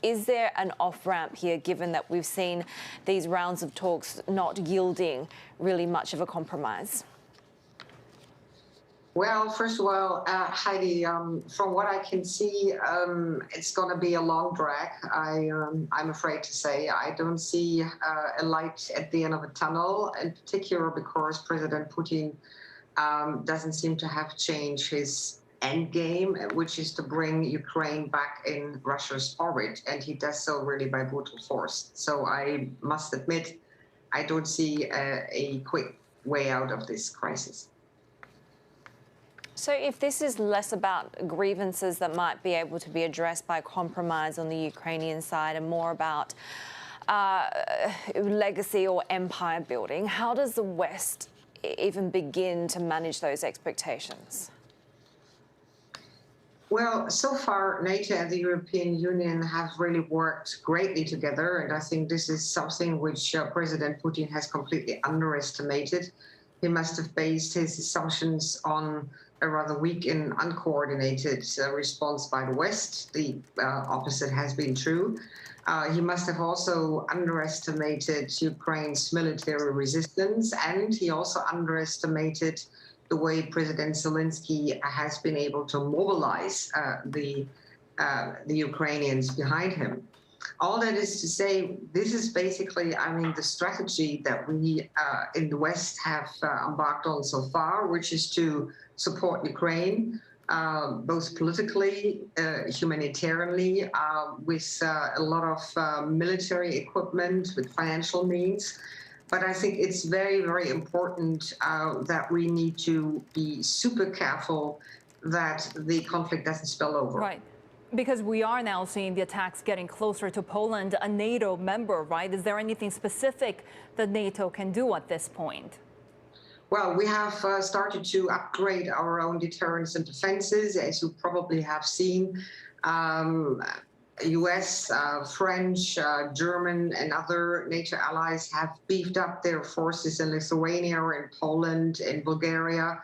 Is there an off-ramp here, given that we've seen these rounds of talks not yielding really much of a compromise? Well, first of all, Heidi, from what I can see, it's going to be a long drag. I'm afraid to say I don't see a light at the end of a tunnel, in particular because President Putin doesn't seem to have changed his end game, which is to bring Ukraine back in Russia's orbit, and he does so really by brutal force. So I must admit, I don't see a quick way out of this crisis. So if this is less about grievances that might be able to be addressed by compromise on the Ukrainian side and more about legacy or empire building, how does the West even begin to manage those expectations? Well, so far, NATO and the European Union have really worked greatly together, and I think this is something which President Putin has completely underestimated. He must have based his assumptions on a rather weak and uncoordinated response by the West. The opposite has been true. He must have also underestimated Ukraine's military resistance, and he also underestimated the way President Zelensky has been able to mobilize the Ukrainians behind him. All that is to say, this is basically, I mean, the strategy that we in the West have embarked on so far, which is to support Ukraine, both politically, humanitarianly, with a lot of military equipment, with financial means. But I think it's very, very important that we need to be super careful that the conflict doesn't spill over. Right. Because we are now seeing the attacks getting closer to Poland, a NATO member, right? Is there anything specific that NATO can do at this point? Well, we have started to upgrade our own deterrence and defenses, as you probably have seen. US, French, German, and other NATO allies have beefed up their forces in Lithuania and Poland and Bulgaria,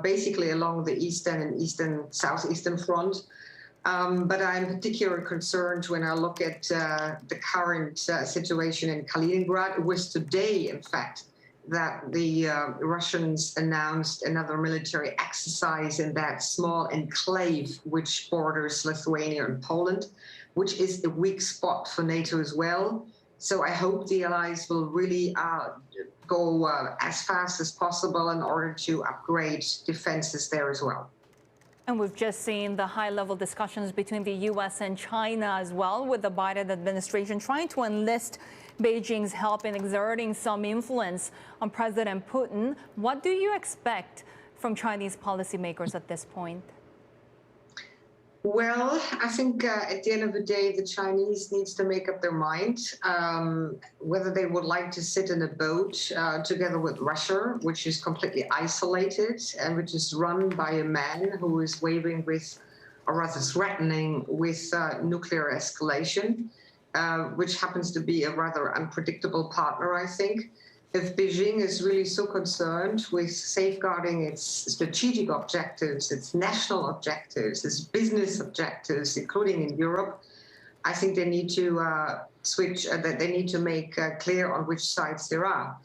basically along the eastern and southeastern front. But I'm particularly concerned when I look at the current situation in Kaliningrad. It was today, in fact, that the Russians announced another military exercise in that small enclave which borders Lithuania and Poland, which is a weak spot for NATO as well. So I hope the allies will really go as fast as possible in order to upgrade defenses there as well. And we've just seen the high-level discussions between the U.S. and China as well, with the Biden administration trying to enlist Beijing's help in exerting some influence on President Putin. What do you expect from Chinese policymakers at this point? Well, I think at the end of the day, the Chinese needs to make up their mind whether they would like to sit in a boat together with Russia, which is completely isolated and which is run by a man who is waving with, or rather threatening with nuclear escalation, which happens to be a rather unpredictable partner, I think. If Beijing is really so concerned with safeguarding its strategic objectives, its national objectives, its business objectives, including in Europe, I think they need to switch, that they need to make clear on which sides there are.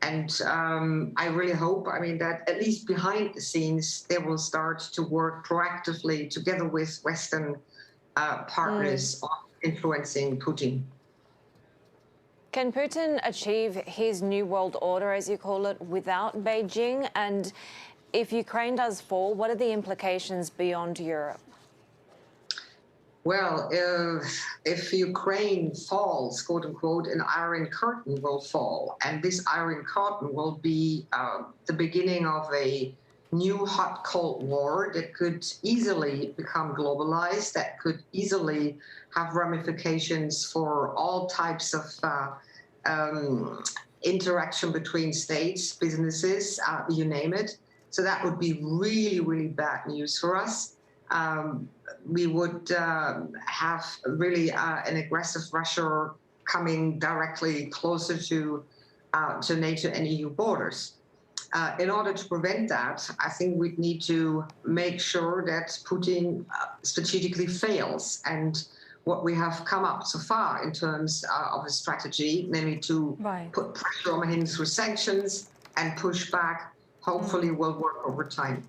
And I really hope, I mean, that at least behind the scenes, they will start to work proactively together with Western partners on influencing Putin. Can Putin achieve his new world order, as you call it, without Beijing? And if Ukraine does fall, what are the implications beyond Europe? Well, if Ukraine falls, quote unquote, an iron curtain will fall. And this iron curtain will be the beginning of a new hot cold war that could easily become globalized, that could easily have ramifications for all types of interaction between states, businesses, you name it. So that would be really, really bad news for us. We would have really an aggressive Russia coming directly closer to NATO and EU borders. In order to prevent that, I think we'd need to make sure that Putin strategically fails. And what we have come up so far in terms of a strategy, namely to put pressure on him through sanctions and push back, hopefully will work over time.